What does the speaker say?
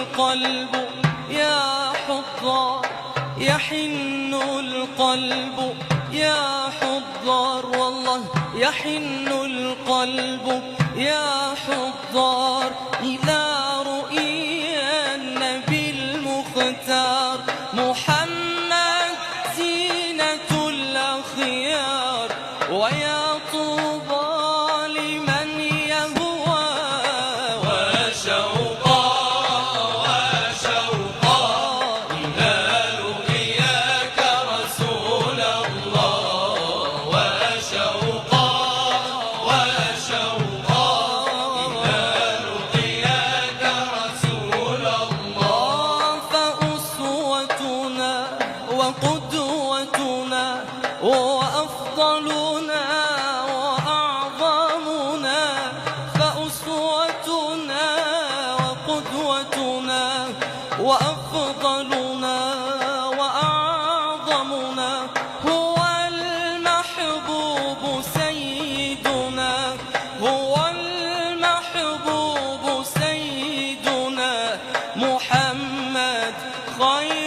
القلب يا حضار، يحن القلب يا حضار، والله يحن القلب يا حضار إلى رؤيا النبي المختار محمد زينة الأخيار. ويا طوبى لمن يهوى وشوقا وشوقا إلى رؤياك رسول الله، وشوقا وشوقا إلى رؤياك رسول الله. فأسوتنا وقدوتنا وأفضلنا وأعظمنا، فأسوتنا وقدوتنا وأفضلنا وأعظمنا هو المحبوب سيدنا، هو المحبوب سيدنا محمد خير